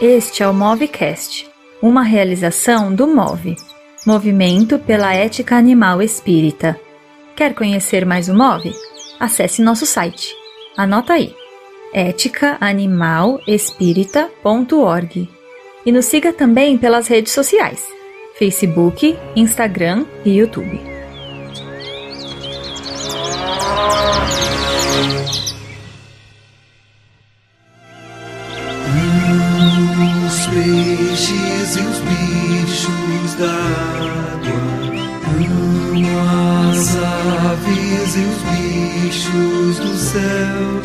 Este é o Movecast, uma realização do MOVE, Movimento pela Ética Animal Espírita. Quer conhecer mais o MOVE? Acesse nosso site. Anota aí, eticaanimalespirita.org. E nos siga também pelas redes sociais, Facebook, Instagram e YouTube. Os peixes e os bichos da água, as aves e os bichos do céu,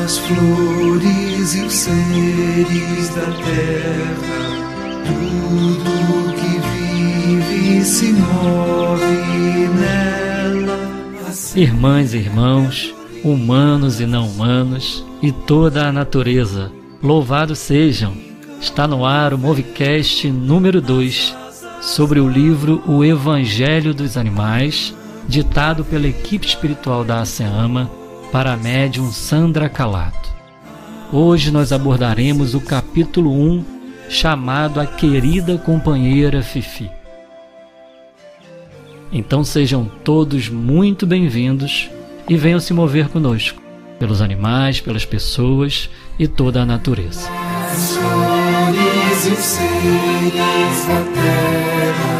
as flores e os seres da terra, tudo que vive e se move nela. Irmãs e irmãos, humanos e não humanos, e toda a natureza, louvados sejam! Está no ar o Movecast número 2, sobre o livro O Evangelho dos Animais, ditado pela equipe espiritual da ASEAMA para a médium Sandra Calato. Hoje nós abordaremos o capítulo 1, chamado A Querida Companheira Fifi. Então sejam todos muito bem-vindos e venham se mover conosco, pelos animais, pelas pessoas e toda a natureza. As flores e os seres da terra,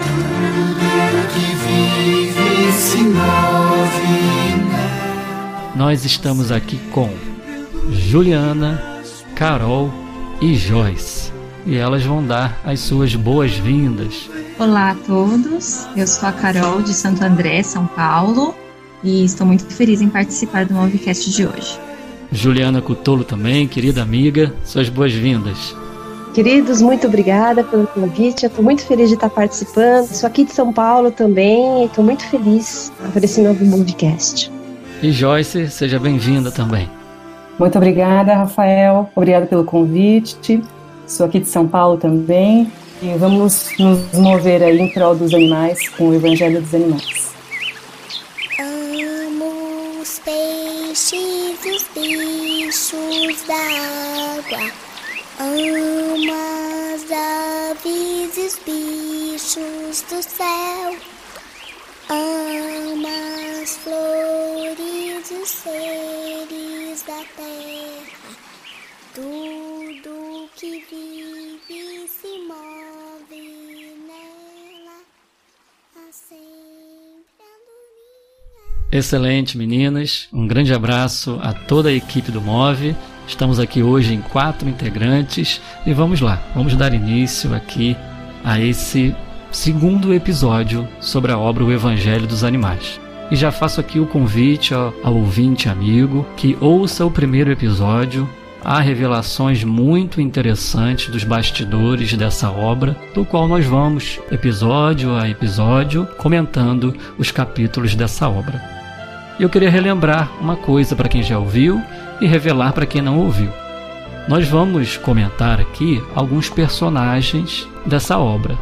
tudo que vive se move nela. Nós estamos aqui com Juliana, Carol e Joyce, e elas vão dar as suas boas-vindas. Olá a todos, eu sou a Carol de Santo André, São Paulo, e estou muito feliz em participar do Movecast de hoje. Juliana Cutolo também, querida amiga, suas boas-vindas. Queridos, muito obrigada pelo convite, eu estou muito feliz de estar participando, sou aqui de São Paulo também, e estou muito feliz por esse novo Movecast. E Joyce, seja bem-vinda também. Muito obrigada, Rafael, obrigada pelo convite, sou aqui de São Paulo também, e vamos nos mover aí em prol dos animais com o Evangelho dos Animais. Peixes e os bichos da água, amo as aves e os bichos do céu, amo as flores e os seres da terra, tudo que vive se move nela, assim. Excelente, meninas. Um grande abraço a toda a equipe do MOVE. Estamos aqui hoje em 4 integrantes e vamos lá, vamos dar início aqui a esse segundo episódio sobre a obra O Evangelho dos Animais. E já faço aqui o convite ao ouvinte amigo que ouça o primeiro episódio. Há revelações muito interessantes dos bastidores dessa obra, do qual nós vamos, episódio a episódio, comentando os capítulos dessa obra. Eu queria relembrar uma coisa para quem já ouviu e revelar para quem não ouviu. Nós vamos comentar aqui alguns personagens dessa obra.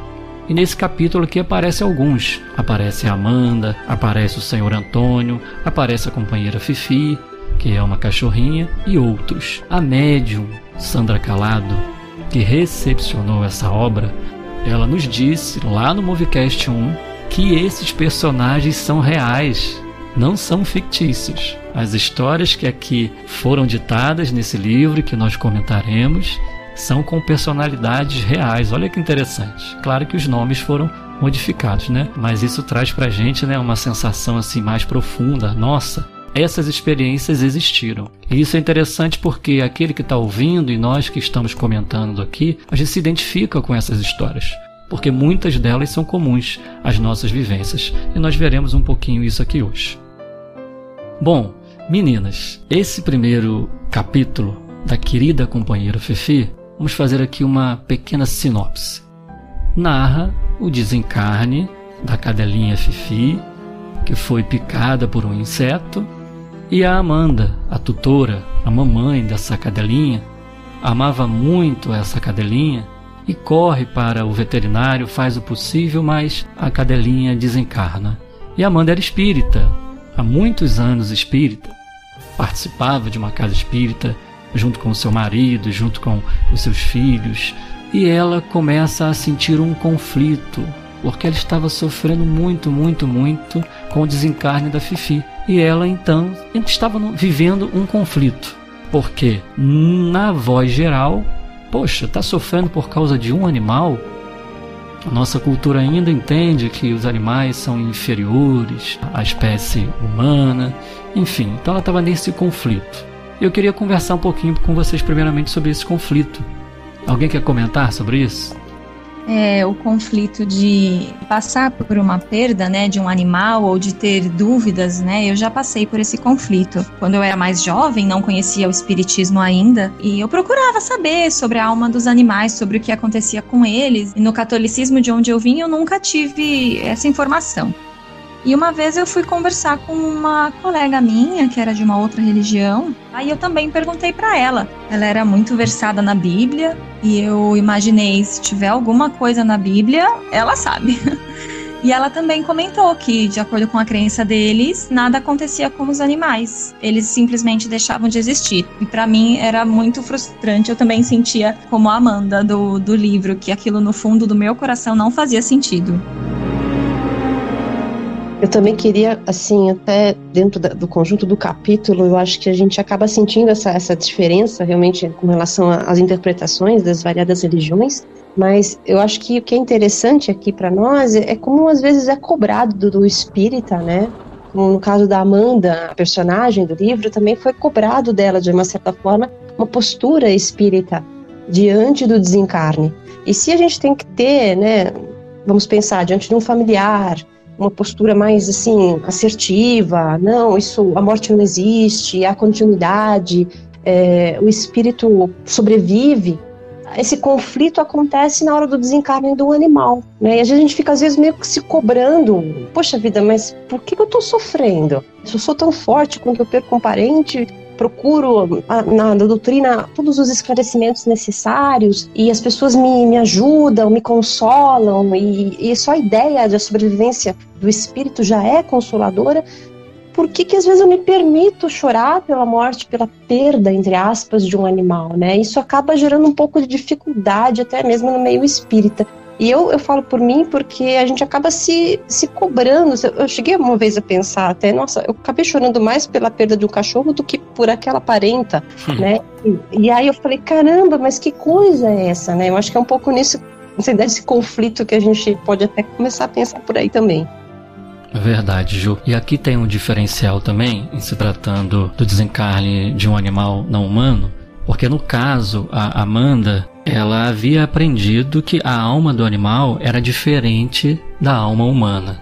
E nesse capítulo aqui aparecem alguns. Aparece a Amanda, aparece o Senhor Antônio, aparece a companheira Fifi, que é uma cachorrinha, e outros. A médium Sandra Calado, que recepcionou essa obra, ela nos disse lá no Movecast 1 que esses personagens são reais, não são fictícios. As histórias que aqui foram ditadas nesse livro que nós comentaremos são com personalidades reais. Olha que interessante. Claro que os nomes foram modificados, né? Mas isso traz pra gente, né, uma sensação assim mais profunda. Nossa, essas experiências existiram. E isso é interessante porque aquele que está ouvindo e nós que estamos comentando aqui, a gente se identifica com essas histórias, porque muitas delas são comuns às nossas vivências. E nós veremos um pouquinho isso aqui hoje. Bom, meninas, esse primeiro capítulo da Querida Companheira Fifi, vamos fazer aqui uma pequena sinopse. Narra o desencarne da cadelinha Fifi, que foi picada por um inseto, e a Amanda, a tutora, a mamãe dessa cadelinha, amava muito essa cadelinha e corre para o veterinário, faz o possível, mas a cadelinha desencarna. E a Amanda era espírita, há muitos anos espírita, participava de uma casa espírita, junto com o seu marido, junto com os seus filhos, e ela começa a sentir um conflito, porque ela estava sofrendo muito com o desencarne da Fifi. E ela então estava vivendo um conflito, porque na voz geral, poxa, está sofrendo por causa de um animal? A nossa cultura ainda entende que os animais são inferiores à espécie humana, enfim, então ela estava nesse conflito. Eu queria conversar um pouquinho com vocês primeiramente sobre esse conflito. Alguém quer comentar sobre isso? O conflito de passar por uma perda, né, de um animal ou de ter dúvidas, né, eu já passei por esse conflito. Quando eu era mais jovem, não conhecia o espiritismo ainda, e eu procurava saber sobre a alma dos animais, sobre o que acontecia com eles, e no catolicismo de onde eu vim, eu nunca tive essa informação. E uma vez eu fui conversar com uma colega minha, que era de uma outra religião, aí eu também perguntei para ela. Ela era muito versada na Bíblia, e eu imaginei, se tiver alguma coisa na Bíblia, ela sabe. E ela também comentou que, de acordo com a crença deles, nada acontecia com os animais. Eles simplesmente deixavam de existir. E para mim era muito frustrante. Eu também sentia, como a Amanda do livro, que aquilo no fundo do meu coração não fazia sentido. Eu também queria, assim, até dentro do conjunto do capítulo, eu acho que a gente acaba sentindo essa diferença realmente com relação às interpretações das variadas religiões, mas eu acho que o que é interessante aqui para nós é como às vezes é cobrado do espírita, né? Como no caso da Amanda, a personagem do livro, também foi cobrado dela, de uma certa forma, uma postura espírita diante do desencarne. E se a gente tem que ter, né, vamos pensar, diante de um familiar, uma postura mais, assim, assertiva, não, a morte não existe, há continuidade, o espírito sobrevive, esse conflito acontece na hora do desencarne do animal, né? E a gente fica, às vezes, meio que se cobrando, poxa vida, mas por que eu estou sofrendo? Se eu sou tão forte quando eu perco um parente, procuro na doutrina todos os esclarecimentos necessários e as pessoas me ajudam, me consolam e só a ideia da sobrevivência do espírito já é consoladora. Por que às vezes eu me permito chorar pela morte, pela perda, entre aspas, de um animal, né? Isso acaba gerando um pouco de dificuldade até mesmo no meio espírita. E eu falo por mim porque a gente acaba se cobrando. Eu cheguei uma vez a pensar até, nossa, eu acabei chorando mais pela perda de um cachorro do que por aquela parenta, né? E aí eu falei, caramba, mas que coisa é essa, né? Eu acho que é um pouco nisso, desse conflito que a gente pode até começar a pensar por aí também. Verdade, Ju. E aqui tem um diferencial também, em se tratando do desencarne de um animal não humano, porque no caso, a Amanda, ela havia aprendido que a alma do animal era diferente da alma humana.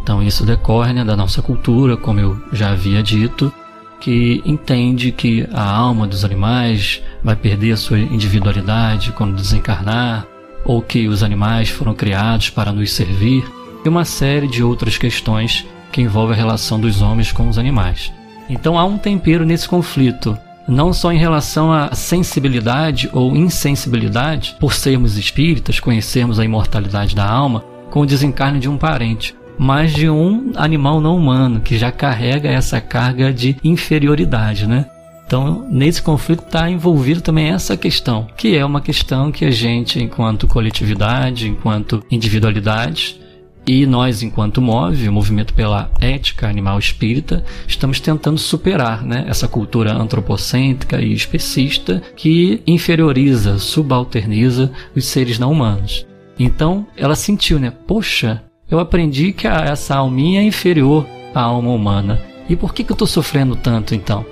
Então isso decorre, né, da nossa cultura, como eu já havia dito, que entende que a alma dos animais vai perder a sua individualidade quando desencarnar, ou que os animais foram criados para nos servir, e uma série de outras questões que envolvem a relação dos homens com os animais. Então há um tempero nesse conflito, não só em relação à sensibilidade ou insensibilidade, por sermos espíritas, conhecermos a imortalidade da alma, com o desencarne de um parente, mas de um animal não humano, que já carrega essa carga de inferioridade, né? Então, nesse conflito está envolvido também essa questão, que é uma questão que a gente, enquanto coletividade, enquanto individualidade, e nós, enquanto MOVE, o Movimento pela Ética Animal Espírita, estamos tentando superar, né, essa cultura antropocêntrica e especista que inferioriza, subalterniza os seres não humanos. Então, ela sentiu, né? Poxa, eu aprendi que essa alminha é inferior à alma humana. E por que eu estou sofrendo tanto, então?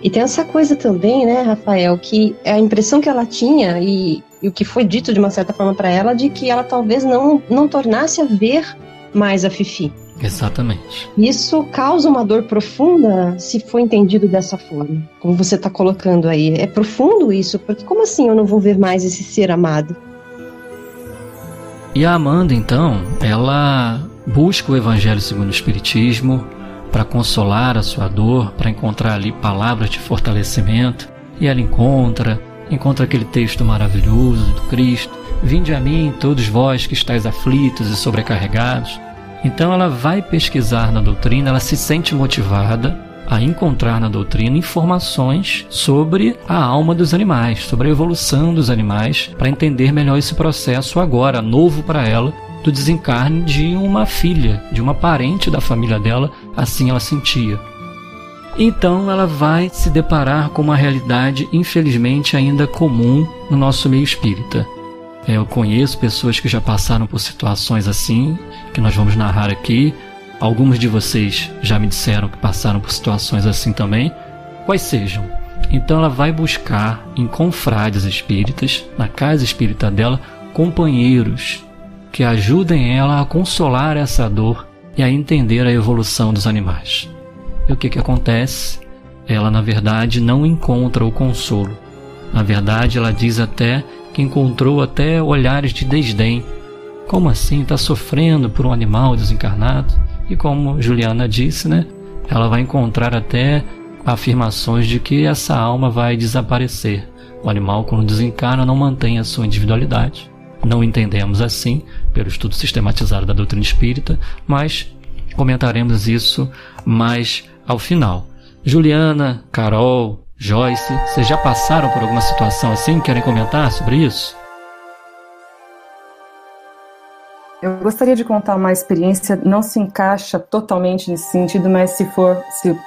E tem essa coisa também, né, Rafael, que a impressão que ela tinha e o que foi dito de uma certa forma para ela, de que ela talvez não tornasse a ver mais a Fifi. Exatamente. Isso causa uma dor profunda se for entendido dessa forma, como você está colocando aí. É profundo isso, porque como assim eu não vou ver mais esse ser amado? E a Amanda, então, ela busca o Evangelho segundo o Espiritismo para consolar a sua dor, para encontrar ali palavras de fortalecimento, e ela encontra aquele texto maravilhoso do Cristo: vinde a mim todos vós que estáis aflitos e sobrecarregados. Então ela vai pesquisar na doutrina, ela se sente motivada a encontrar na doutrina informações sobre a alma dos animais, sobre a evolução dos animais, para entender melhor esse processo agora, novo para ela, do desencarne de uma filha, de uma parente da família dela, assim ela sentia. Então ela vai se deparar com uma realidade, infelizmente, ainda comum no nosso meio espírita. Eu conheço pessoas que já passaram por situações assim, que nós vamos narrar aqui. Alguns de vocês já me disseram que passaram por situações assim também, quais sejam. Então ela vai buscar em confrades espíritas, na casa espírita dela, companheiros que ajudem ela a consolar essa dor e a entender a evolução dos animais. E o que acontece? Ela, na verdade, não encontra o consolo. Na verdade, ela diz até que encontrou até olhares de desdém. Como assim? Está sofrendo por um animal desencarnado? E como Juliana disse, né? Ela vai encontrar até afirmações de que essa alma vai desaparecer. O animal, quando desencarna, não mantém a sua individualidade. Não entendemos assim, pelo estudo sistematizado da doutrina espírita, mas comentaremos isso mais ao final. Juliana, Carol, Joyce, vocês já passaram por alguma situação assim? Querem comentar sobre isso? Eu gostaria de contar uma experiência, não se encaixa totalmente nesse sentido, mas se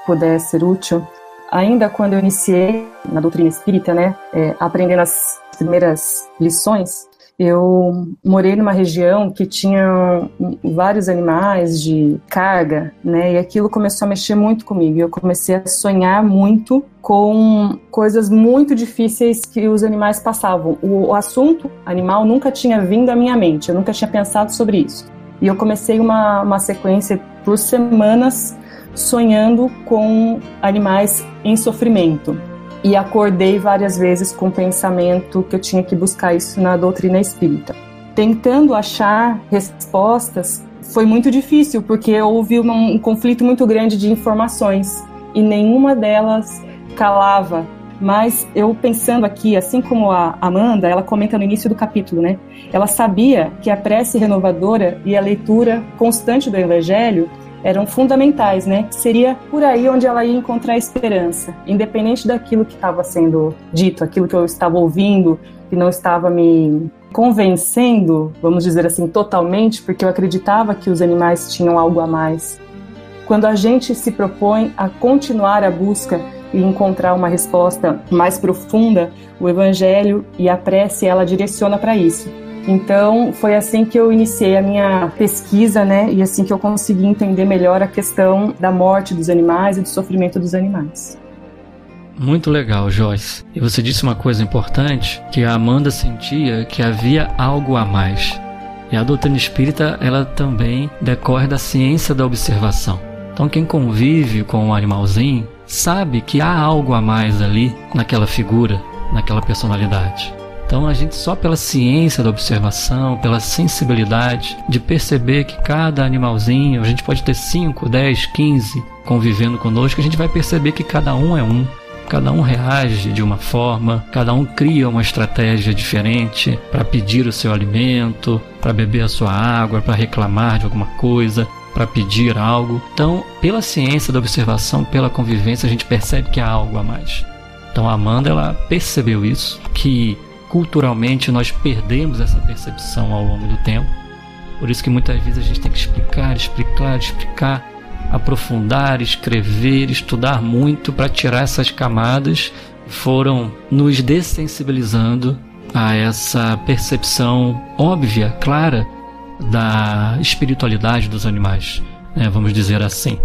puder ser útil. Ainda quando eu iniciei na doutrina espírita, né, aprendendo as primeiras lições, eu morei numa região que tinha vários animais de carga, né? E aquilo começou a mexer muito comigo. Eu comecei a sonhar muito com coisas muito difíceis que os animais passavam. O assunto animal nunca tinha vindo à minha mente. Eu nunca tinha pensado sobre isso. E eu comecei uma sequência por semanas sonhando com animais em sofrimento. E acordei várias vezes com o pensamento que eu tinha que buscar isso na doutrina espírita. Tentando achar respostas foi muito difícil, porque houve um conflito muito grande de informações e nenhuma delas calava. Mas eu pensando aqui, assim como a Amanda, ela comenta no início do capítulo, né? Ela sabia que a prece renovadora e a leitura constante do Evangelho eram fundamentais, né? Seria por aí onde ela ia encontrar esperança, independente daquilo que estava sendo dito, aquilo que eu estava ouvindo, que não estava me convencendo, vamos dizer assim, totalmente, porque eu acreditava que os animais tinham algo a mais. Quando a gente se propõe a continuar a busca e encontrar uma resposta mais profunda, o Evangelho e a prece, ela direciona para isso. Então, foi assim que eu iniciei a minha pesquisa, né? E assim que eu consegui entender melhor a questão da morte dos animais e do sofrimento dos animais. Muito legal, Joyce. E você disse uma coisa importante, que a Amanda sentia que havia algo a mais. E a doutrina espírita, ela também decorre da ciência da observação. Então, quem convive com o animalzinho sabe que há algo a mais ali naquela figura, naquela personalidade. Então a gente só pela ciência da observação, pela sensibilidade de perceber que cada animalzinho, a gente pode ter 5, 10, 15 convivendo conosco, a gente vai perceber que cada um é um, cada um reage de uma forma, cada um cria uma estratégia diferente para pedir o seu alimento, para beber a sua água, para reclamar de alguma coisa, para pedir algo. Então, pela ciência da observação, pela convivência, a gente percebe que há algo a mais. Então a Amanda, ela percebeu isso, que culturalmente nós perdemos essa percepção ao longo do tempo. Por isso que muitas vezes a gente tem que explicar, aprofundar, escrever, estudar muito para tirar essas camadas que foram nos dessensibilizando a essa percepção óbvia, clara da espiritualidade dos animais, né? Vamos dizer assim.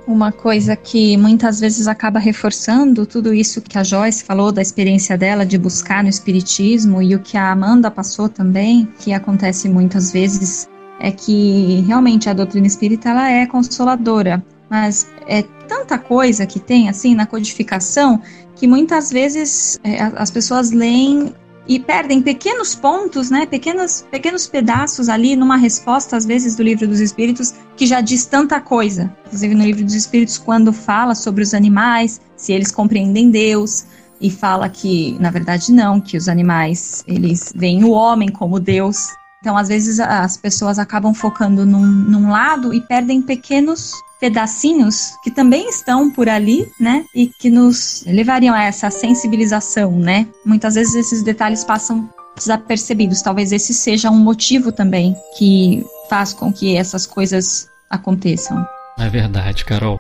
Uma coisa que muitas vezes acaba reforçando tudo isso que a Joyce falou da experiência dela de buscar no espiritismo e o que a Amanda passou também, que acontece muitas vezes, é que realmente a doutrina espírita ela é consoladora, mas é tanta coisa que tem assim na codificação que muitas vezes as pessoas leem e perdem pequenos pontos, né, pequenos pedaços ali numa resposta, às vezes, do Livro dos Espíritos, que já diz tanta coisa. Inclusive, no Livro dos Espíritos, quando fala sobre os animais, se eles compreendem Deus, e fala que, na verdade, não, que os animais, eles veem o homem como Deus. Então, às vezes, as pessoas acabam focando num lado e perdem pequenos pedacinhos que também estão por ali, né? E que nos levariam a essa sensibilização, né? Muitas vezes esses detalhes passam desapercebidos. Talvez esse seja um motivo também que faz com que essas coisas aconteçam. É verdade, Carol.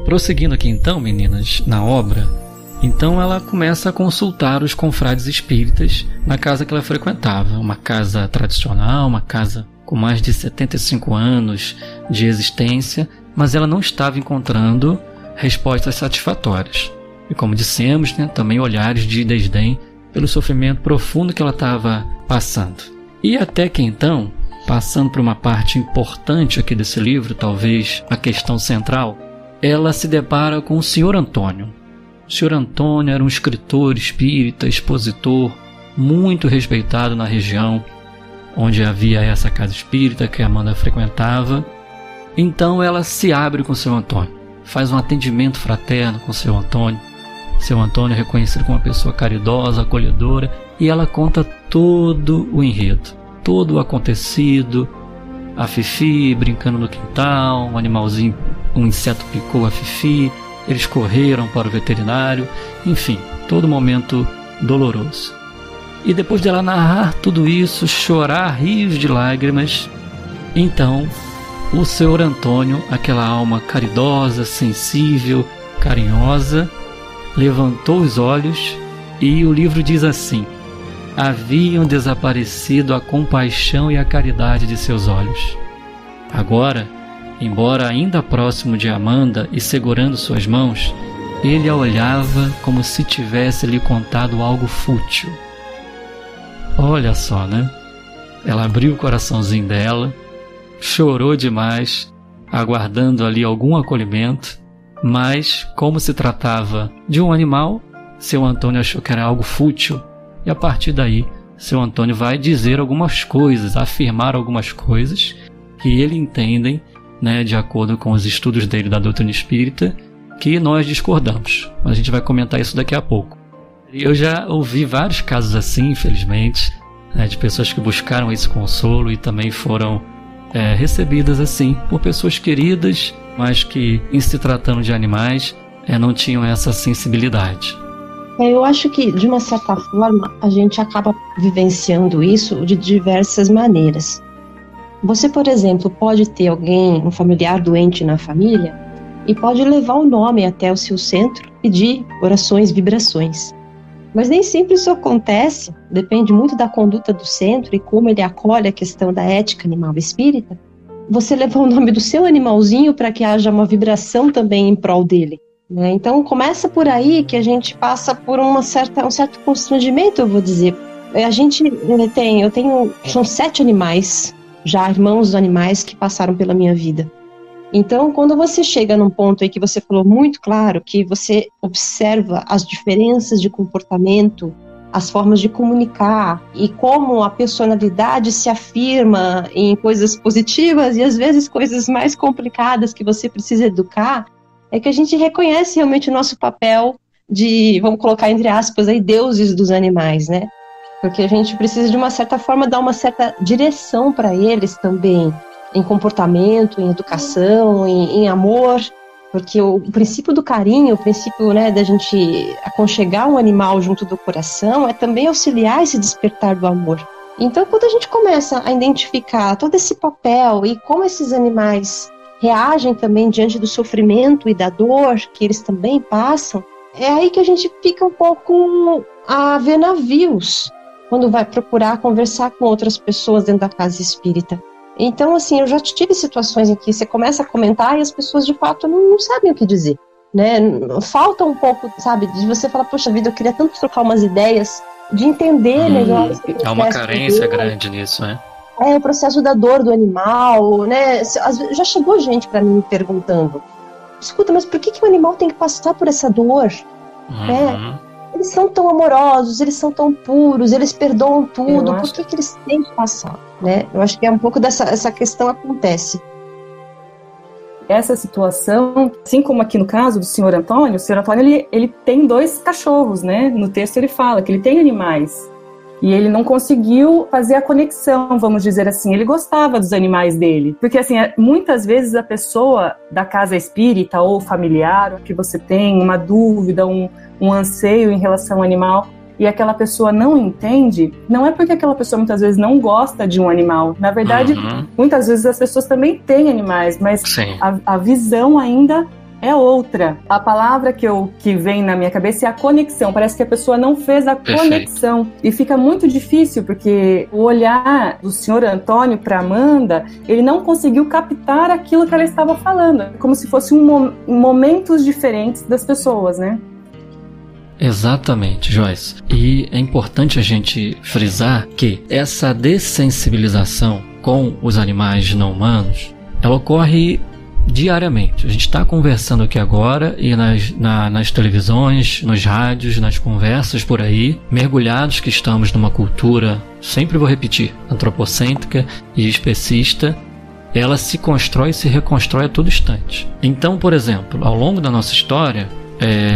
Prosseguindo aqui então, meninas, na obra, então ela começa a consultar os confrades espíritas na casa que ela frequentava, uma casa tradicional, uma casa com mais de 75 anos de existência, mas ela não estava encontrando respostas satisfatórias. E como dissemos, né, também olhares de desdém pelo sofrimento profundo que ela estava passando. E até que então, passando por uma parte importante aqui desse livro, talvez a questão central, ela se depara com o Sr. Antônio. O Sr. Antônio era um escritor espírita, expositor, muito respeitado na região onde havia essa casa espírita que a Amanda frequentava. Então ela se abre com o Sr. Antônio, faz um atendimento fraterno com o Sr. Antônio. O Sr. Antônio é reconhecido como uma pessoa caridosa, acolhedora, e ela conta todo o enredo, todo o acontecido, a Fifi brincando no quintal, um animalzinho, um inseto picou a Fifi, eles correram para o veterinário, enfim, todo momento doloroso. E depois dela narrar tudo isso, chorar rios de lágrimas, então o Sr. Antônio, aquela alma caridosa, sensível, carinhosa, levantou os olhos e o livro diz assim: haviam desaparecido a compaixão e a caridade de seus olhos. Agora, embora ainda próximo de Amanda e segurando suas mãos, ele a olhava como se tivesse lhe contado algo fútil. Olha só, né? Ela abriu o coraçãozinho dela, chorou demais, aguardando ali algum acolhimento, mas como se tratava de um animal, seu Antônio achou que era algo fútil. E a partir daí, seu Antônio vai dizer algumas coisas, afirmar algumas coisas que ele entendem, né, de acordo com os estudos dele da doutrina espírita, que nós discordamos. Mas a gente vai comentar isso daqui a pouco. Eu já ouvi vários casos assim, infelizmente, né, de pessoas que buscaram esse consolo e também foram recebidas assim por pessoas queridas, mas que, em se tratando de animais, não tinham essa sensibilidade. Eu acho que, de uma certa forma, a gente acaba vivenciando isso de diversas maneiras. Você, por exemplo, pode ter alguém, um familiar doente na família, e pode levar o nome até o seu centro, pedir orações, vibrações. Mas nem sempre isso acontece, depende muito da conduta do centro e como ele acolhe a questão da ética animal espírita. Você levar o nome do seu animalzinho para que haja uma vibração também em prol dele. Então começa por aí que a gente passa por um certo constrangimento, eu vou dizer. São 7 animais, já irmãos dos animais que passaram pela minha vida. Então quando você chega num ponto aí que você falou muito claro, que você observa as diferenças de comportamento, as formas de comunicar e como a personalidade se afirma em coisas positivas e às vezes coisas mais complicadas que você precisa educar, é que a gente reconhece realmente o nosso papel de, vamos colocar entre aspas aí, deuses dos animais, né? Porque a gente precisa de uma certa forma dar uma certa direção para eles também, em comportamento, em educação, em amor, porque o princípio do carinho, o princípio, né, da gente aconchegar um animal junto do coração é também auxiliar esse despertar do amor. Então quando a gente começa a identificar todo esse papel e como esses animais reagem também diante do sofrimento e da dor que eles também passam, é aí que a gente fica um pouco a ver navios quando vai procurar conversar com outras pessoas dentro da casa espírita. Então, assim, eu já tive situações em que você começa a comentar e as pessoas de fato não sabem o que dizer, né? Falta um pouco, sabe, de você falar, poxa vida, eu queria tanto trocar umas ideias, de entender melhor. Há uma carência grande nisso, né? O processo da dor do animal, né? Já chegou gente para mim me perguntando: escuta, mas por que o animal tem que passar por essa dor? eles são tão amorosos, eles são tão puros, eles perdoam tudo, por que eles têm que passar? Né? Eu acho que é um pouco essa questão acontece. Essa situação, assim como aqui no caso do senhor Antônio, o senhor Antônio ele tem 2 cachorros, né? No texto ele fala que ele tem animais. E ele não conseguiu fazer a conexão, vamos dizer assim. Ele gostava dos animais dele. Porque, assim, muitas vezes a pessoa da casa espírita ou familiar, que você tem uma dúvida, um anseio em relação ao animal, e aquela pessoa não entende, não é porque aquela pessoa muitas vezes não gosta de um animal. Na verdade, muitas vezes as pessoas também têm animais, mas a visão ainda é outra. A palavra que vem na minha cabeça é a conexão. Parece que a pessoa não fez a conexão. E fica muito difícil, porque o olhar do senhor Antônio para Amanda, ele não conseguiu captar aquilo que ela estava falando. Como se fossem momentos diferentes das pessoas, né? Exatamente, Joyce. E é importante a gente frisar que essa dessensibilização com os animais não humanos, ela ocorre diariamente. A gente está conversando aqui agora e nas televisões, nos rádios, nas conversas por aí, mergulhados que estamos numa cultura, sempre vou repetir, antropocêntrica e especista, ela se constrói e se reconstrói a todo instante. Então, por exemplo, ao longo da nossa história,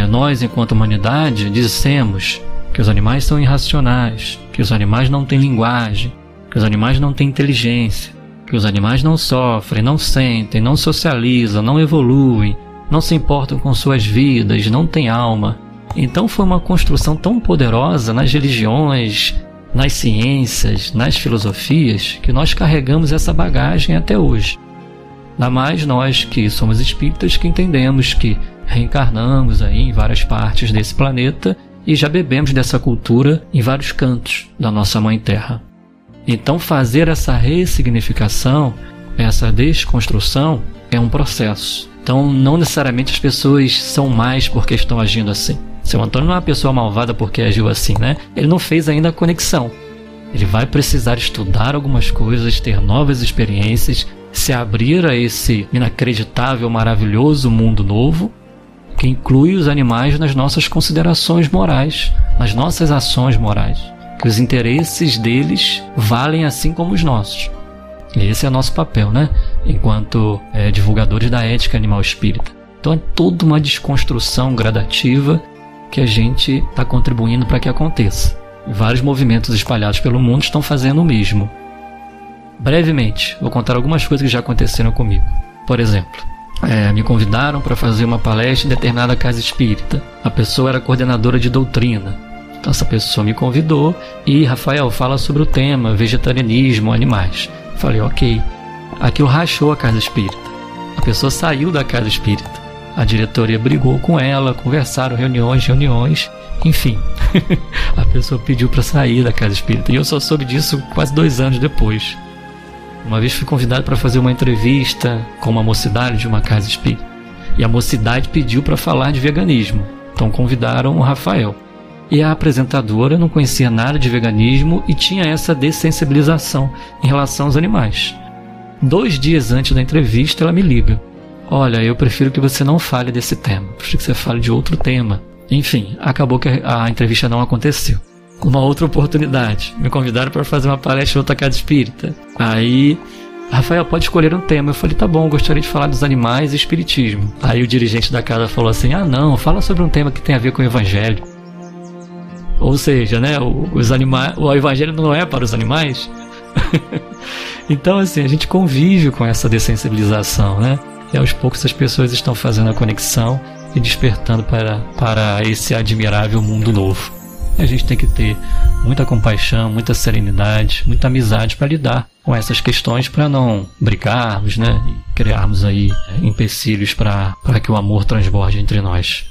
nós, enquanto humanidade, dissemos que os animais são irracionais, que os animais não têm linguagem, que os animais não têm inteligência, que os animais não sofrem, não sentem, não socializam, não evoluem, não se importam com suas vidas, não têm alma. Então foi uma construção tão poderosa nas religiões, nas ciências, nas filosofias, que nós carregamos essa bagagem até hoje. Ainda mais nós que somos espíritas, que entendemos que reencarnamos aí em várias partes desse planeta e já bebemos dessa cultura em vários cantos da nossa Mãe Terra. Então fazer essa ressignificação, essa desconstrução é um processo. Então não necessariamente as pessoas são mais porque estão agindo assim. Seu Antônio não é uma pessoa malvada porque agiu assim, né? Ele não fez ainda a conexão. Ele vai precisar estudar algumas coisas, ter novas experiências, se abrir a esse inacreditável, maravilhoso mundo novo, que inclui os animais nas nossas considerações morais, nas nossas ações morais. Que os interesses deles valem assim como os nossos. E esse é nosso papel, né? Enquanto divulgadores da ética animal espírita. Então é toda uma desconstrução gradativa que a gente está contribuindo para que aconteça. E vários movimentos espalhados pelo mundo estão fazendo o mesmo. Brevemente, vou contar algumas coisas que já aconteceram comigo. Por exemplo, me convidaram para fazer uma palestra em determinada casa espírita. A pessoa era coordenadora de doutrina. Então essa pessoa me convidou e, Rafael, fala sobre o tema vegetarianismo, animais. Falei, ok. Aquilo rachou a casa espírita. A pessoa saiu da casa espírita. A diretoria brigou com ela, conversaram, reuniões, enfim. A pessoa pediu para sair da casa espírita. E eu só soube disso quase 2 anos depois. Uma vez fui convidado para fazer uma entrevista com uma mocidade de uma casa espírita. E a mocidade pediu para falar de veganismo. Então convidaram o Rafael. E a apresentadora não conhecia nada de veganismo e tinha essa dessensibilização em relação aos animais. 2 dias antes da entrevista, ela me liga. Olha, eu prefiro que você não fale desse tema. Prefiro que você fale de outro tema. Enfim, acabou que a entrevista não aconteceu. Uma outra oportunidade. Me convidaram para fazer uma palestra em outra casa espírita. Aí, Rafael, pode escolher um tema. Eu falei, tá bom, gostaria de falar dos animais e espiritismo. Aí o dirigente da casa falou assim, não, fala sobre um tema que tem a ver com o evangelho. Ou seja, né, o evangelho não é para os animais. Então, assim, a gente convive com essa dessensibilização, né? E aos poucos as pessoas estão fazendo a conexão e despertando para esse admirável mundo novo. E a gente tem que ter muita compaixão, muita serenidade, muita amizade para lidar com essas questões, para não brigarmos, né? E criarmos aí empecilhos para que o amor transborde entre nós.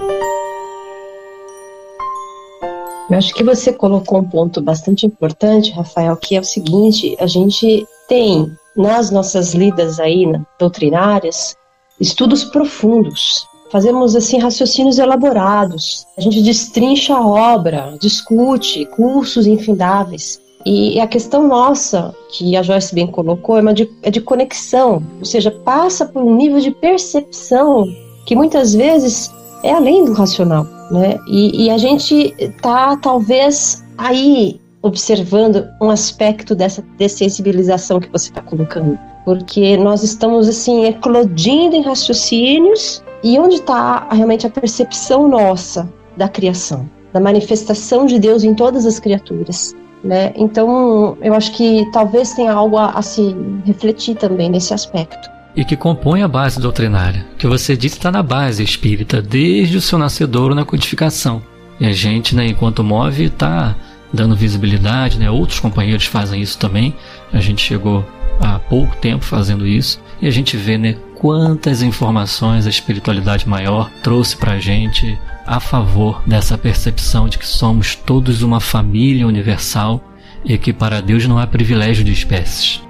Eu acho que você colocou um ponto bastante importante, Rafael, que é o seguinte: a gente tem nas nossas lidas aí doutrinárias estudos profundos, fazemos assim raciocínios elaborados, a gente destrincha a obra, discute cursos infindáveis. E a questão nossa, que a Joyce bem colocou, é de conexão, ou seja, passa por um nível de percepção que muitas vezes é além do racional, né? E a gente está talvez aí observando um aspecto dessa dessensibilização que você está colocando, porque nós estamos assim eclodindo em raciocínios, e onde está realmente a percepção nossa da criação, da manifestação de Deus em todas as criaturas, né? Então eu acho que talvez tenha algo a se refletir também nesse aspecto. E que compõe a base doutrinária, que você disse está na base espírita, desde o seu nascedouro na codificação. E a gente, né, enquanto MOVE, está dando visibilidade, né? Outros companheiros fazem isso também. A gente chegou há pouco tempo fazendo isso, e a gente vê, né, quantas informações a espiritualidade maior trouxe para a gente a favor dessa percepção de que somos todos uma família universal e que para Deus não há privilégio de espécies.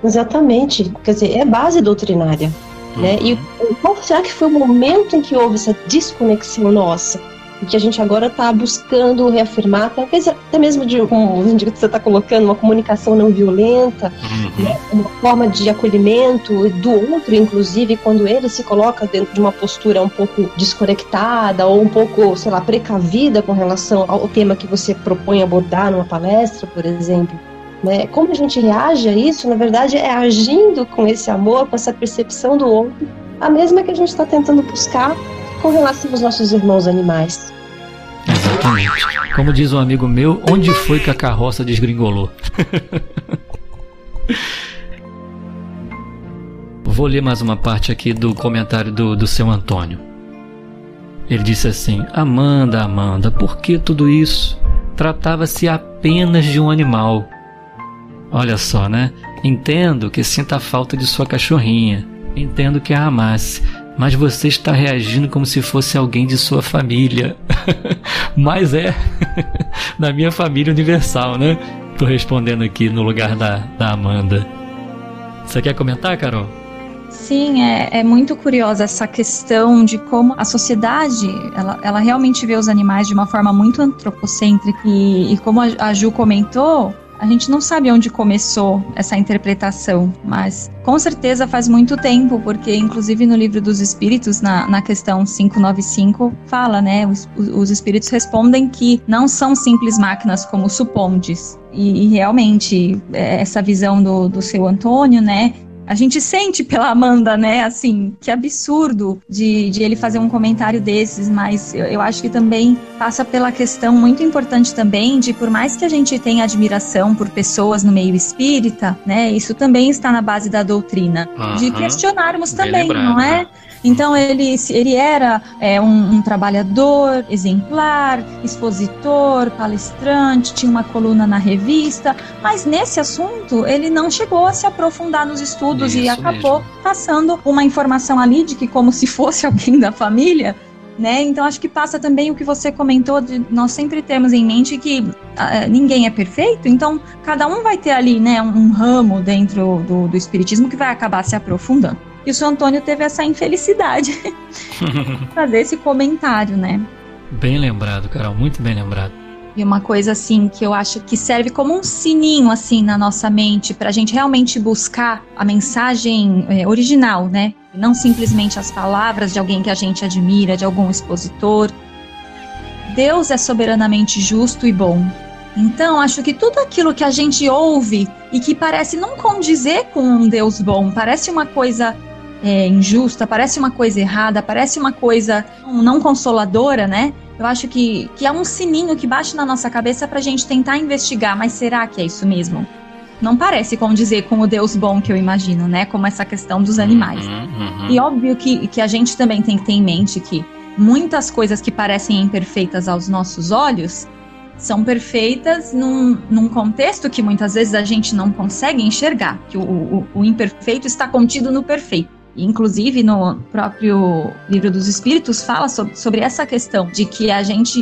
Exatamente, quer dizer, é base doutrinária, né? E qual será que foi o momento em que houve essa desconexão nossa? E que a gente agora está buscando reafirmar, talvez até mesmo como que você está colocando, uma comunicação não violenta, né? Uma forma de acolhimento do outro, inclusive, quando ele se coloca dentro de uma postura um pouco desconectada ou um pouco, sei lá, precavida com relação ao tema que você propõe abordar numa palestra, por exemplo. Né? Como a gente reage a isso, na verdade, é agindo com esse amor, com essa percepção do outro, a mesma que a gente está tentando buscar com relação aos nossos irmãos animais. Exatamente. Como diz um amigo meu, onde foi que a carroça desgringolou? Vou ler mais uma parte aqui do comentário do seu Antônio. Ele disse assim: Amanda, por que tudo isso? Tratava-se apenas de um animal. Olha só, né? Entendo que sinta a falta de sua cachorrinha. Entendo que a amasse. Mas você está reagindo como se fosse alguém de sua família. Mas é da minha família universal, né? Tô respondendo aqui no lugar da Amanda. Você quer comentar, Carol? Sim, é muito curiosa essa questão de como a sociedade, ela realmente vê os animais de uma forma muito antropocêntrica. E como a Ju comentou, a gente não sabe onde começou essa interpretação, mas com certeza faz muito tempo, porque inclusive no Livro dos Espíritos, na questão 595, fala, né, os espíritos respondem que não são simples máquinas como supondes. E realmente, essa visão do seu Antônio, né, a gente sente pela Amanda, né, assim, que absurdo de ele fazer um comentário desses, mas eu acho que também passa pela questão muito importante também de, por mais que a gente tenha admiração por pessoas no meio espírita, né, isso também está na base da doutrina, de questionarmos também, não é? Então ele era um trabalhador exemplar, expositor, palestrante, tinha uma coluna na revista, mas nesse assunto ele não chegou a se aprofundar nos estudos. Isso e acabou mesmo passando uma informação ali de que como se fosse alguém da família, né? Então acho que passa também o que você comentou de nós sempre termos em mente que ninguém é perfeito, então cada um vai ter ali, né, um ramo dentro do espiritismo que vai acabar se aprofundando. E o seu Antônio teve essa infelicidade de fazer esse comentário, né? Bem lembrado, Carol, muito bem lembrado. E uma coisa assim que eu acho que serve como um sininho assim na nossa mente para a gente realmente buscar a mensagem original, né? E não simplesmente as palavras de alguém que a gente admira, de algum expositor. Deus é soberanamente justo e bom. Então, acho que tudo aquilo que a gente ouve e que parece não condizer com um Deus bom, parece uma coisa injusta, parece uma coisa errada, parece uma coisa não consoladora, né? Eu acho que é um sininho que bate na nossa cabeça pra gente tentar investigar, mas será que é isso mesmo? Não parece condizer com o Deus bom que eu imagino, né? Como essa questão dos animais. E óbvio que a gente também tem que ter em mente que muitas coisas que parecem imperfeitas aos nossos olhos são perfeitas num contexto que muitas vezes a gente não consegue enxergar, que o imperfeito está contido no perfeito. Inclusive, no próprio Livro dos Espíritos fala sobre essa questão de que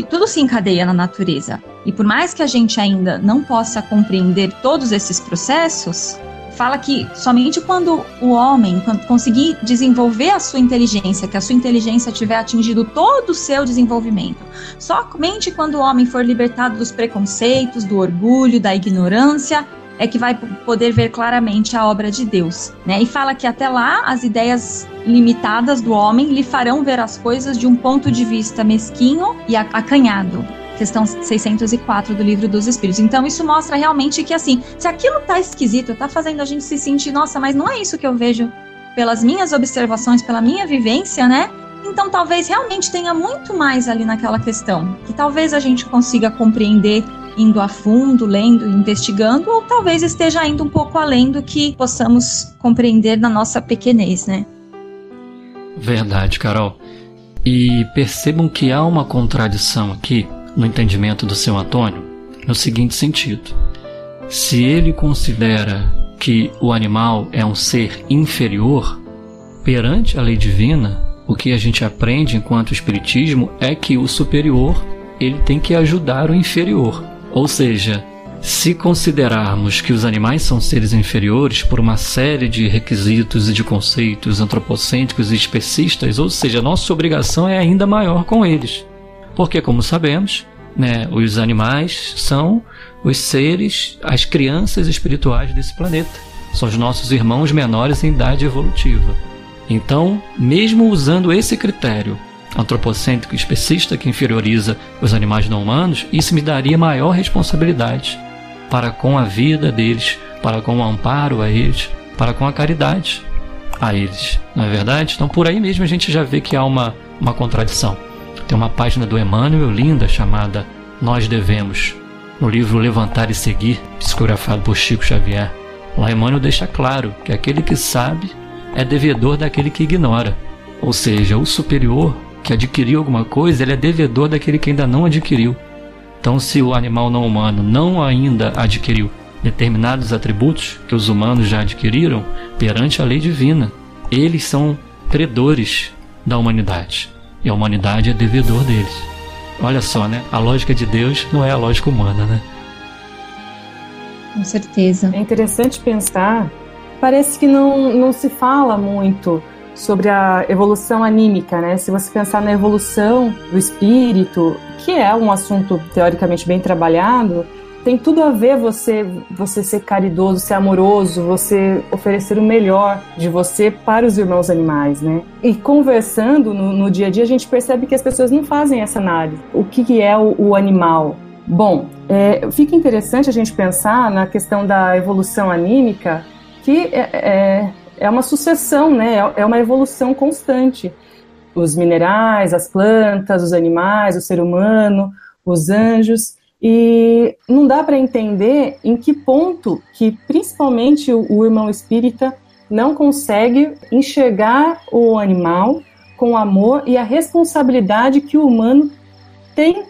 tudo se encadeia na natureza. E por mais que a gente ainda não possa compreender todos esses processos, fala que somente quando o homem conseguir desenvolver a sua inteligência, que a sua inteligência tiver atingido todo o seu desenvolvimento, somente quando o homem for libertado dos preconceitos, do orgulho, da ignorância, é que vai poder ver claramente a obra de Deus, né? E fala que até lá as ideias limitadas do homem lhe farão ver as coisas de um ponto de vista mesquinho e acanhado. Questão 604 do Livro dos Espíritos. Então isso mostra realmente que, assim, se aquilo tá esquisito, tá fazendo a gente se sentir, nossa, mas não é isso que eu vejo pelas minhas observações, pela minha vivência, né? Então talvez realmente tenha muito mais ali naquela questão, que talvez a gente consiga compreender indo a fundo, lendo, investigando, ou talvez esteja indo um pouco além do que possamos compreender na nossa pequenez, né? Verdade, Carol. E percebam que há uma contradição aqui no entendimento do seu Antônio, no seguinte sentido: se ele considera que o animal é um ser inferior, perante a lei divina, o que a gente aprende enquanto espiritismo é que o superior, ele tem que ajudar o inferior. Ou seja, se considerarmos que os animais são seres inferiores por uma série de requisitos e de conceitos antropocêntricos e especistas, ou seja, nossa obrigação é ainda maior com eles. Porque, como sabemos, né, os animais são os seres, as crianças espirituais desse planeta. São os nossos irmãos menores em idade evolutiva. Então, mesmo usando esse critério antropocêntrico e especista que inferioriza os animais não humanos, isso me daria maior responsabilidade para com a vida deles, para com o amparo a eles, para com a caridade a eles, não é verdade? Então por aí mesmo a gente já vê que há uma contradição. Tem uma página do Emmanuel linda chamada Nós Devemos, no livro Levantar e Seguir, psicografado por Chico Xavier. Lá Emmanuel deixa claro que aquele que sabe é devedor daquele que ignora, ou seja, o superior que adquiriu alguma coisa, ele é devedor daquele que ainda não adquiriu. Então, se o animal não humano não ainda adquiriu determinados atributos que os humanos já adquiriram, perante a lei divina, eles são credores da humanidade, e a humanidade é devedor deles. Olha só, né? A lógica de Deus não é a lógica humana, né? Com certeza. É interessante pensar, parece que não se fala muito sobre a evolução anímica, né? Se você pensar na evolução do espírito, que é um assunto teoricamente bem trabalhado, tem tudo a ver você ser caridoso, ser amoroso, você oferecer o melhor de você para os irmãos animais, né? E conversando no dia a dia, a gente percebe que as pessoas não fazem essa análise. O que é o animal? Bom, fica interessante a gente pensar na questão da evolução anímica, que é uma sucessão, né? É uma evolução constante. Os minerais, as plantas, os animais, o ser humano, os anjos. E não dá para entender em que ponto que, principalmente, o irmão espírita não consegue enxergar o animal com o amor e a responsabilidade que o humano tem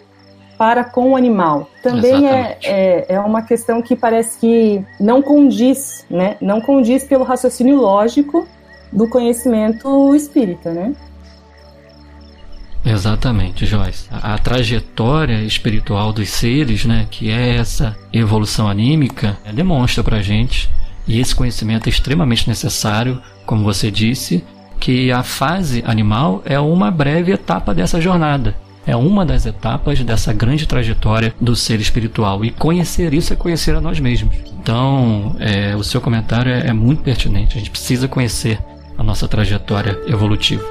para com o animal. Também é uma questão que parece que não condiz, né? Não condiz pelo raciocínio lógico do conhecimento espírita, né? Exatamente, Joyce. A trajetória espiritual dos seres, né, que é essa evolução anímica, demonstra pra gente, e esse conhecimento é extremamente necessário, como você disse, que a fase animal é uma breve etapa dessa jornada. É uma das etapas dessa grande trajetória do ser espiritual. E conhecer isso é conhecer a nós mesmos. Então, o seu comentário é muito pertinente. A gente precisa conhecer a nossa trajetória evolutiva.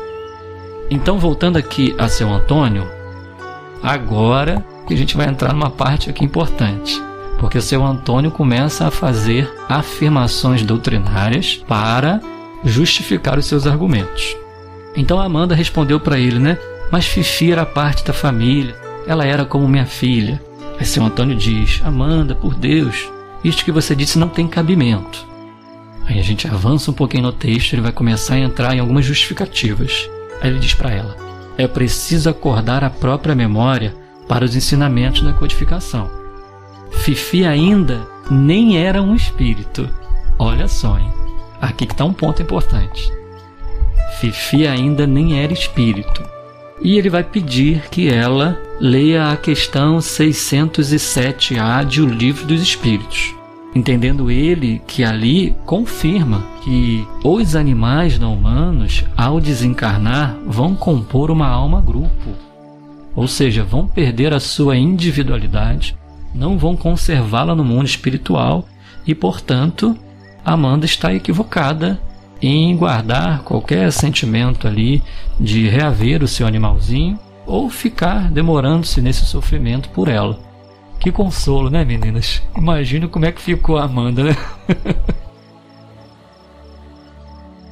Então, voltando aqui a seu Antônio, agora que a gente vai entrar numa parte aqui importante. Porque o seu Antônio começa a fazer afirmações doutrinárias para justificar os seus argumentos. Então, a Amanda respondeu para ele, né? Mas Fifi era parte da família, ela era como minha filha. Aí seu Antônio diz: Amanda, por Deus, isto que você disse não tem cabimento. Aí a gente avança um pouquinho no texto, ele vai começar a entrar em algumas justificativas. Aí ele diz para ela: é preciso acordar a própria memória para os ensinamentos da codificação. Fifi ainda nem era um espírito. Olha só, hein? Aqui que está um ponto importante. Fifi ainda nem era espírito. E ele vai pedir que ela leia a questão 607A de O Livro dos Espíritos, entendendo ele que ali confirma que os animais não humanos, ao desencarnar, vão compor uma alma-grupo, ou seja, vão perder a sua individualidade, não vão conservá-la no mundo espiritual E, portanto, Amanda está equivocada em guardar qualquer sentimento ali de reaver o seu animalzinho ou ficar demorando-se nesse sofrimento por ela. Que consolo, né, meninas? Imagina como é que ficou a Amanda, né?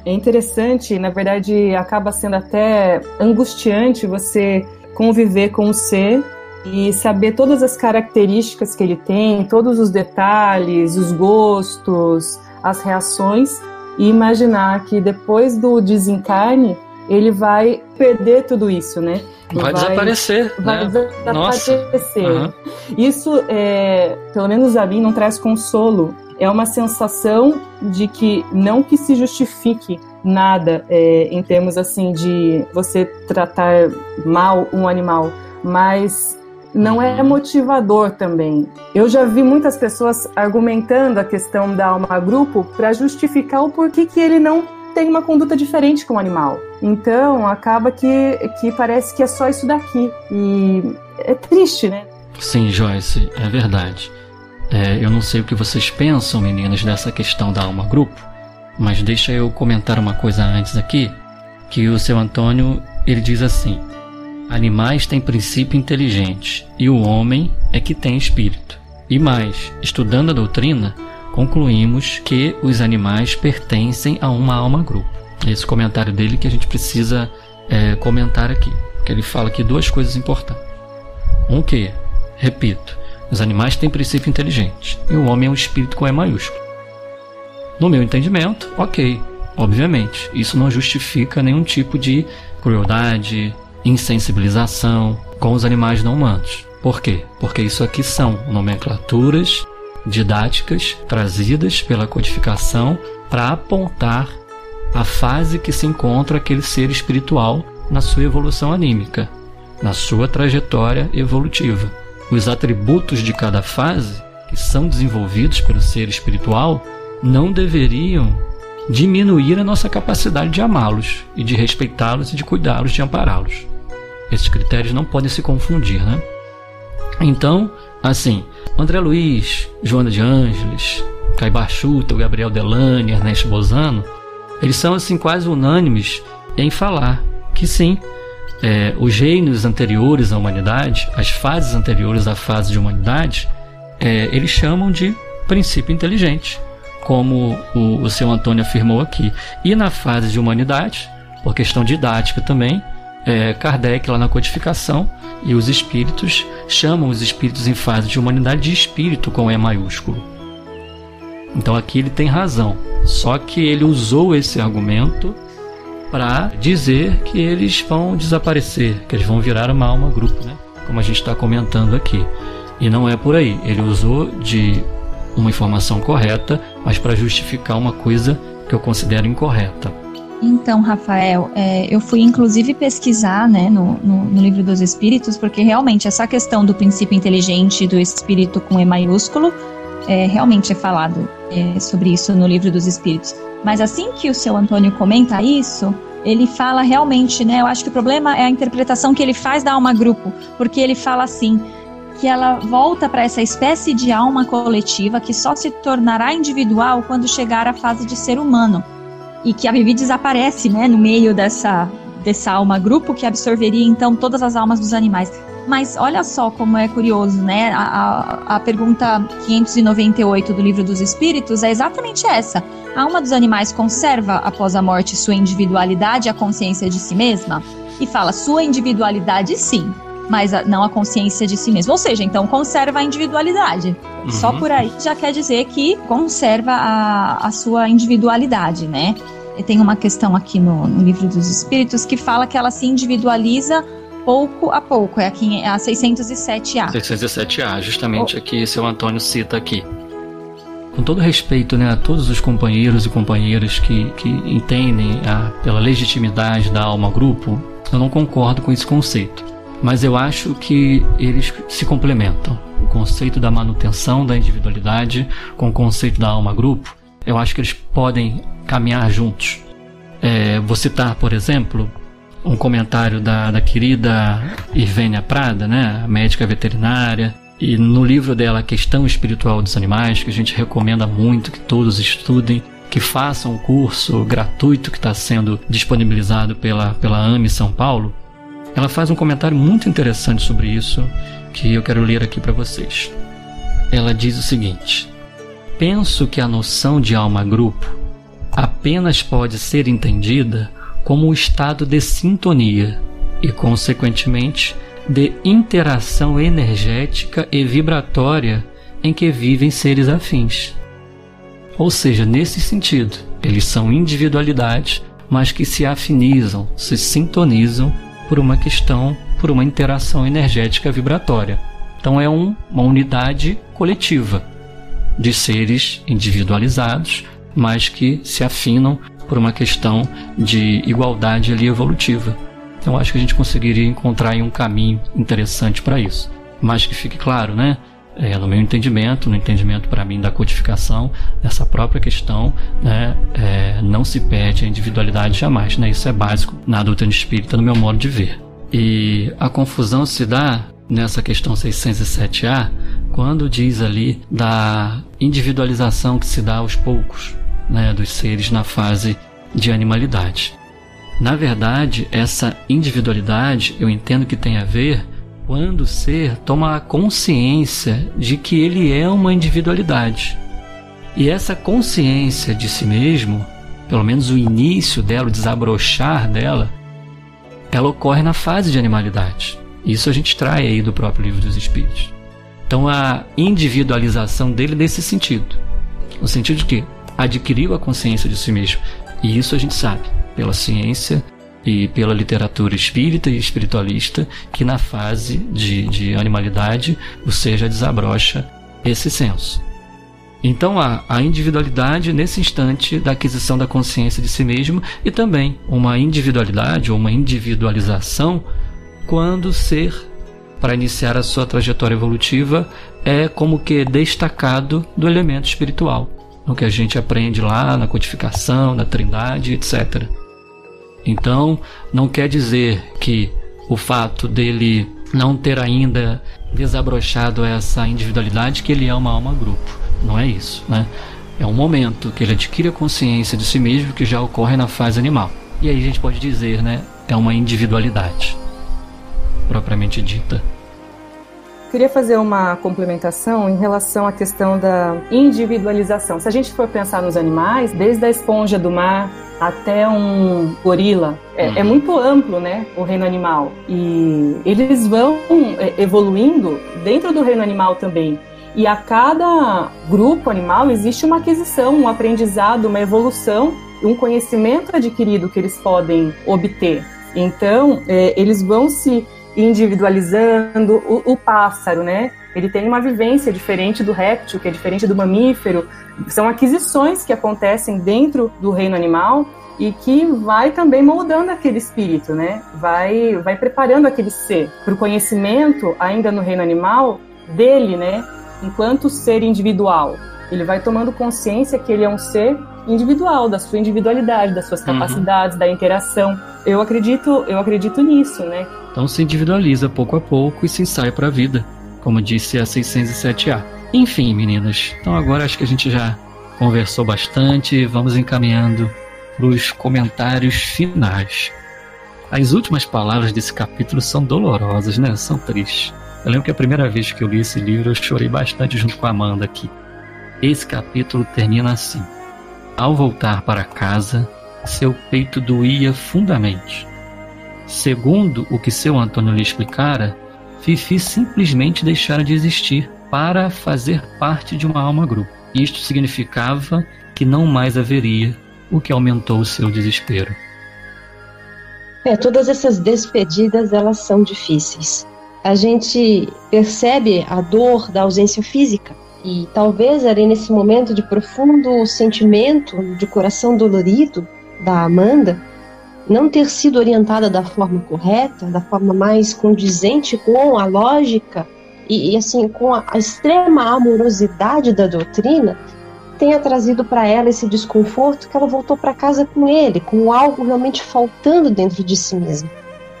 É interessante, na verdade, acaba sendo até angustiante você conviver com o ser e saber todas as características que ele tem, todos os detalhes, os gostos, as reações, e imaginar que depois do desencarne ele vai perder tudo isso, né? Vai desaparecer. Vai né? desaparecer. Uhum. Isso, pelo menos a mim, não traz consolo. É uma sensação de que não que se justifique nada em termos assim de você tratar mal um animal, mas não é motivador também. Eu já vi muitas pessoas argumentando a questão da alma-grupo para justificar o porquê que ele não tem uma conduta diferente com o animal. Então, acaba que parece que é só isso daqui. E é triste, né? Sim, Joyce, é verdade. Eu não sei o que vocês pensam, meninas, dessa questão da alma-grupo, mas deixa eu comentar uma coisa antes aqui, que o seu Antônio, ele diz assim: animais têm princípio inteligente e o homem é que tem espírito. E mais, estudando a doutrina, concluímos que os animais pertencem a uma alma-grupo. Esse comentário dele que a gente precisa comentar aqui, que ele fala aqui duas coisas importantes. Um que, repito, os animais têm princípio inteligente e o homem é um espírito com E maiúsculo. No meu entendimento, ok, obviamente, isso não justifica nenhum tipo de crueldade, insensibilização com os animais não humanos. Por quê? Porque isso aqui são nomenclaturas didáticas trazidas pela codificação para apontar a fase que se encontra aquele ser espiritual na sua evolução anímica, na sua trajetória evolutiva. Os atributos de cada fase, que são desenvolvidos pelo ser espiritual, não deveriam diminuir a nossa capacidade de amá-los e de respeitá-los e de cuidá-los, de ampará-los. Esses critérios não podem se confundir, né? Então, assim, André Luiz, Joana de Ângeles, Caibar Schutter, Gabriel Delane, Ernesto Bozano, eles são assim quase unânimes em falar que sim, os reinos anteriores à humanidade, as fases anteriores à fase de humanidade, eles chamam de princípio inteligente, como o seu Antônio afirmou aqui. E na fase de humanidade, por questão didática também, Kardec lá na codificação e os espíritos chamam os espíritos em fase de humanidade de espírito com E maiúsculo. Então aqui ele tem razão, só que ele usou esse argumento para dizer que eles vão desaparecer, que eles vão virar uma alma-grupo, né? Como a gente está comentando aqui. E não é por aí, ele usou de uma informação correta, mas para justificar uma coisa que eu considero incorreta. Então, Rafael, eu fui inclusive pesquisar, né, no Livro dos Espíritos, porque realmente essa questão do princípio inteligente do espírito com E maiúsculo, realmente é falado sobre isso no Livro dos Espíritos. Mas assim que o seu Antônio comenta isso, ele fala realmente, né, eu acho que o problema é a interpretação que ele faz da alma-grupo, porque ele fala assim, que ela volta para essa espécie de alma coletiva que só se tornará individual quando chegar à fase de ser humano. E que a Vivi desaparece, né, no meio dessa alma-grupo que absorveria então todas as almas dos animais. Mas olha só como é curioso, né? A pergunta 598 do Livro dos Espíritos é exatamente essa. A alma dos animais conserva, após a morte, sua individualidade e a consciência de si mesma? E fala, sua individualidade sim, mas não a consciência de si mesma. Ou seja, então conserva a individualidade. Uhum. Só por aí já quer dizer que conserva a sua individualidade, né? E tem uma questão aqui no Livro dos Espíritos que fala que ela se individualiza pouco a pouco, aqui a 607A. 607A, justamente aqui, seu Antônio cita aqui. Com todo respeito, né, a todos os companheiros e companheiras que entendem pela legitimidade da alma-grupo, eu não concordo com esse conceito. Mas eu acho que eles se complementam. O conceito da manutenção da individualidade com o conceito da alma-grupo, eu acho que eles podem caminhar juntos. Vou citar, por exemplo, um comentário da querida Irvênia Prada, né, médica veterinária, E no livro dela, A Questão Espiritual dos Animais, que a gente recomenda muito que todos estudem, que façam o curso gratuito que está sendo disponibilizado pela AME São Paulo, ela faz um comentário muito interessante sobre isso, que eu quero ler aqui para vocês. Ela diz o seguinte: penso que a noção de alma-grupo apenas pode ser entendida como um estado de sintonia e, consequentemente, de interação energética e vibratória em que vivem seres afins. Ou seja, nesse sentido, eles são individualidades, mas que se afinizam, se sintonizam por uma questão, por uma interação energética vibratória. Então é uma unidade coletiva de seres individualizados, mas que se afinam por uma questão de igualdade ali evolutiva. Então acho que a gente conseguiria encontrar aí um caminho interessante para isso. Mas que fique claro, né? No meu entendimento, no entendimento para mim da codificação, dessa própria questão, né? Não se perde a individualidade jamais, né? Isso é básico na doutrina espírita, no meu modo de ver. E a confusão se dá nessa questão 607A, quando diz ali da individualização que se dá aos poucos, né, dos seres na fase de animalidade. Na verdade, essa individualidade eu entendo que tem a ver quando o ser toma a consciência de que ele é uma individualidade. E essa consciência de si mesmo, pelo menos o início dela, o desabrochar dela, ela ocorre na fase de animalidade. Isso a gente trai aí do próprio Livro dos Espíritos. Então a individualização dele nesse sentido. No sentido de que adquiriu a consciência de si mesmo. E isso a gente sabe pela ciência e pela literatura espírita e espiritualista, que na fase de animalidade o ser já desabrocha esse senso. Então a individualidade nesse instante da aquisição da consciência de si mesmo, e também uma individualidade ou uma individualização quando o ser, para iniciar a sua trajetória evolutiva, é como que destacado do elemento espiritual, no que a gente aprende lá na codificação, na Trindade, etc. Então, não quer dizer que o fato dele não ter ainda desabrochado essa individualidade, que ele é uma alma-grupo. Não é isso, né? É um momento que ele adquire a consciência de si mesmo, que já ocorre na fase animal. E aí a gente pode dizer, né? É uma individualidade propriamente dita. Queria fazer uma complementação em relação à questão da individualização. Se a gente for pensar nos animais, desde a esponja do mar até um gorila, é muito amplo, né, o reino animal. E eles vão evoluindo dentro do reino animal também. E a cada grupo animal existe uma aquisição, um aprendizado, uma evolução, um conhecimento adquirido que eles podem obter. Então, eles vão se individualizando. O pássaro, né? Ele tem uma vivência diferente do réptil, que é diferente do mamífero. São aquisições que acontecem dentro do reino animal e que vai também moldando aquele espírito, né? Vai preparando aquele ser para o conhecimento, ainda no reino animal, dele, né? Enquanto ser individual. Ele vai tomando consciência que ele é um ser individual, da sua individualidade, das suas capacidades, da interação. Eu acredito nisso, né? Então se individualiza pouco a pouco e se ensaia para a vida, como disse a 607A. Enfim, meninas, então agora acho que a gente já conversou bastante, vamos encaminhando para os comentários finais. As últimas palavras desse capítulo são dolorosas, né? São tristes. Eu lembro que a primeira vez que eu li esse livro eu chorei bastante junto com a Amanda aqui. Esse capítulo termina assim: ao voltar para casa, seu peito doía fundamente. Segundo o que seu Antônio lhe explicara, Fifi simplesmente deixara de existir para fazer parte de uma alma-grupo. Isto significava que não mais haveria, o que aumentou o seu desespero. Todas essas despedidas, elas são difíceis. A gente percebe a dor da ausência física. E talvez ali nesse momento de profundo sentimento, de coração dolorido da Amanda, não ter sido orientada da forma correta, da forma mais condizente com a lógica e assim, com a extrema amorosidade da doutrina, tenha trazido para ela esse desconforto, que ela voltou para casa com ele, com algo realmente faltando dentro de si mesma.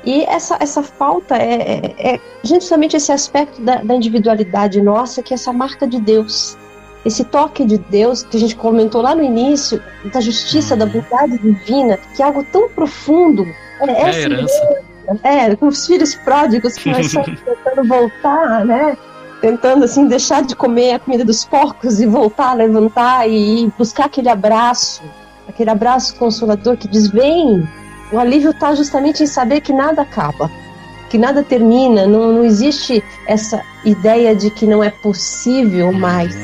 E essa falta é justamente esse aspecto da individualidade nossa, que é essa marca de Deus. Esse toque de Deus, que a gente comentou lá no início, da justiça, da bondade divina, que é algo tão profundo. É herança. Com os filhos pródigos que nós estamos tentando voltar, né? Tentando, assim, deixar de comer a comida dos porcos e voltar a levantar e buscar aquele abraço consolador que diz, vem. O alívio está justamente em saber que nada acaba, que nada termina, não existe essa ideia de que não é possível mais.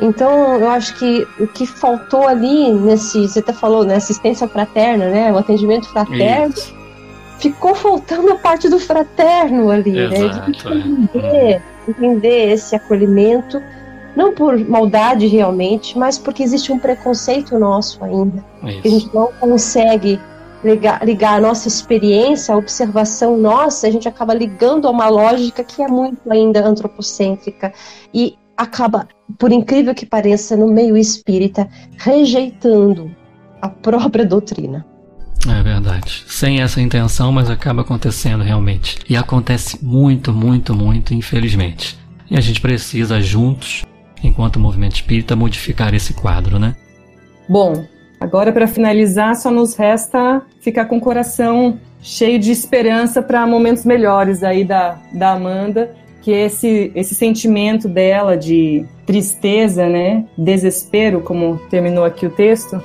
Então, eu acho que o que faltou ali, você até falou, né, assistência fraterna, né, o atendimento fraterno, ficou faltando a parte do fraterno ali, exato, né, de entender esse acolhimento, não por maldade realmente, mas porque existe um preconceito nosso ainda, que a gente não consegue ligar a nossa experiência, a observação nossa, a gente acaba ligando a uma lógica que é muito ainda antropocêntrica e acaba, por incrível que pareça, no meio espírita, rejeitando a própria doutrina. É verdade. Sem essa intenção, mas acaba acontecendo realmente. E acontece muito, muito, muito, infelizmente. E a gente precisa, juntos, enquanto movimento espírita, modificar esse quadro, né? Bom, agora para finalizar, só nos resta ficar com o coração cheio de esperança para momentos melhores aí da Amanda, que esse sentimento dela de tristeza, né, desespero, como terminou aqui o texto,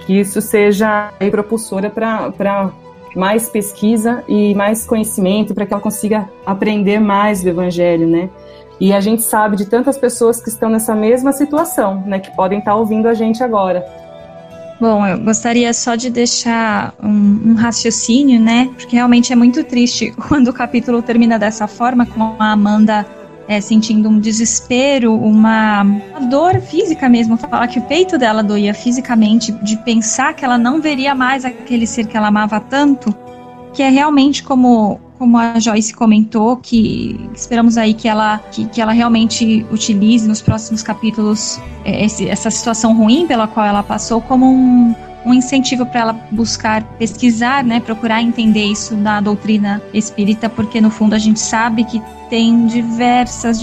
que isso seja aí propulsora para mais pesquisa e mais conhecimento, para que ela consiga aprender mais do Evangelho, né? E a gente sabe de tantas pessoas que estão nessa mesma situação, né, que podem estar ouvindo a gente agora. Bom, eu gostaria só de deixar um raciocínio, né? Porque realmente é muito triste quando o capítulo termina dessa forma, com a Amanda sentindo um desespero, uma dor física mesmo, falar que o peito dela doía fisicamente, de pensar que ela não veria mais aquele ser que ela amava tanto, que é realmente como a Joyce comentou, que esperamos aí que ela realmente utilize nos próximos capítulos essa situação ruim pela qual ela passou como um incentivo para ela buscar pesquisar, né, procurar entender isso da doutrina espírita, porque no fundo a gente sabe que tem diversas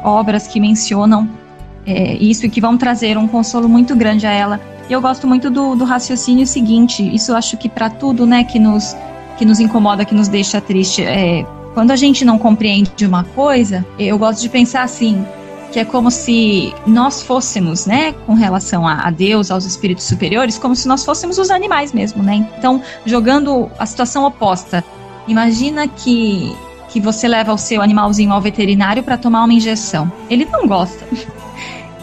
obras que mencionam isso e que vão trazer um consolo muito grande a ela. E eu gosto muito do raciocínio seguinte, isso eu acho que para tudo, né, que nos incomoda, que nos deixa triste, quando a gente não compreende uma coisa, eu gosto de pensar assim, que é como se nós fôssemos, né, com relação a Deus, aos espíritos superiores, como se nós fôssemos os animais mesmo, né? Então, jogando a situação oposta, imagina que você leva o seu animalzinho ao veterinário para tomar uma injeção. Ele não gosta.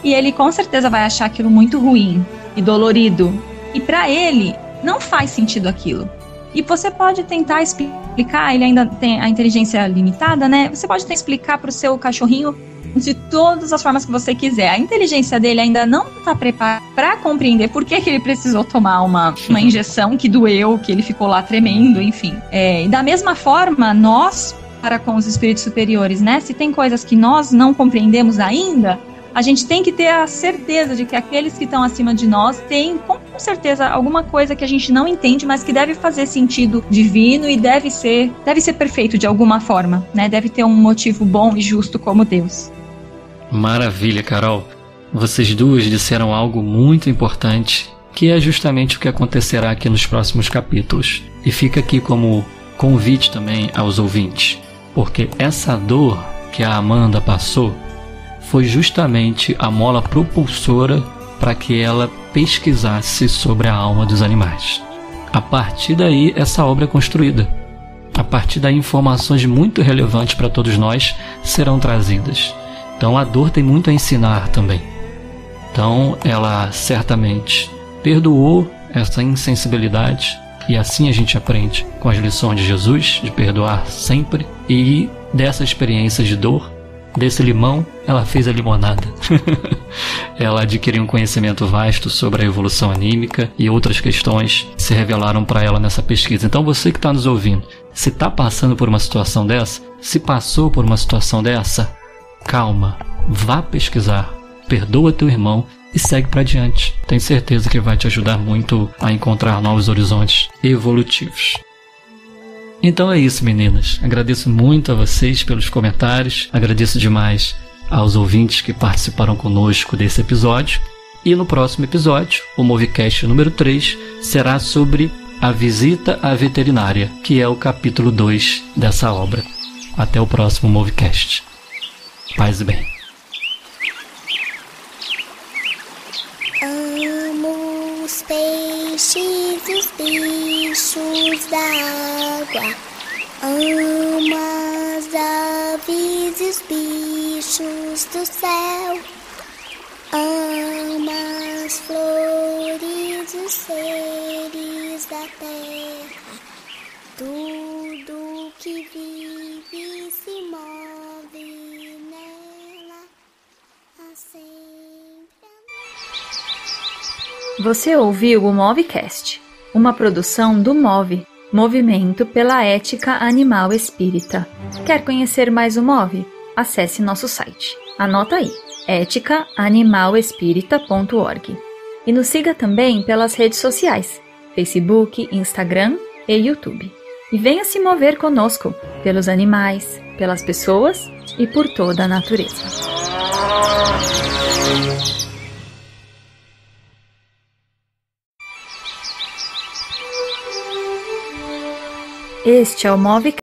E ele com certeza vai achar aquilo muito ruim e dolorido. E para ele, não faz sentido aquilo. E você pode tentar explicar, ele ainda tem a inteligência limitada, né? Você pode tentar explicar para o seu cachorrinho de todas as formas que você quiser. A inteligência dele ainda não está preparada para compreender por que ele precisou tomar uma injeção que doeu, que ele ficou lá tremendo, enfim. E da mesma forma, nós, para com os espíritos superiores, né? Se tem coisas que nós não compreendemos ainda, a gente tem que ter a certeza de que aqueles que estão acima de nós têm, com certeza, alguma coisa que a gente não entende, mas que deve fazer sentido divino e deve ser perfeito de alguma forma, né? Deve ter um motivo bom e justo como Deus. Maravilha, Carol. Vocês duas disseram algo muito importante, que é justamente o que acontecerá aqui nos próximos capítulos. E fica aqui como convite também aos ouvintes, porque essa dor que a Amanda passou foi justamente a mola propulsora para que ela pesquisasse sobre a alma dos animais. A partir daí, essa obra é construída. A partir daí, informações muito relevantes para todos nós serão trazidas. Então, a dor tem muito a ensinar também. Então, ela certamente perdoou essa insensibilidade, e assim a gente aprende com as lições de Jesus, de perdoar sempre, e dessa experiência de dor, desse limão, ela fez a limonada. Ela adquiriu um conhecimento vasto sobre a evolução anímica e outras questões que se revelaram para ela nessa pesquisa. Então você que está nos ouvindo, se está passando por uma situação dessa, se passou por uma situação dessa, calma, vá pesquisar, perdoa teu irmão e segue para adiante. Tenho certeza que vai te ajudar muito a encontrar novos horizontes evolutivos. Então é isso, meninas. Agradeço muito a vocês pelos comentários. Agradeço demais aos ouvintes que participaram conosco desse episódio. E no próximo episódio, o Movicast número 3, será sobre a visita à veterinária, que é o capítulo 2 dessa obra. Até o próximo Movicast. Paz e bem. Amo os peixes e os bichos da água. Amo as aves e os bichos do céu. Amo as flores e os seres da terra. Tudo que vive se move nela, há sempre. Você ouviu o Movicast, uma produção do MOVE, Movimento pela Ética Animal Espírita. Quer conhecer mais o MOVE? Acesse nosso site. Anota aí, eticaanimalespírita.org. E nos siga também pelas redes sociais, Facebook, Instagram e YouTube. E venha se mover conosco, pelos animais, pelas pessoas e por toda a natureza. Este é o Movicast.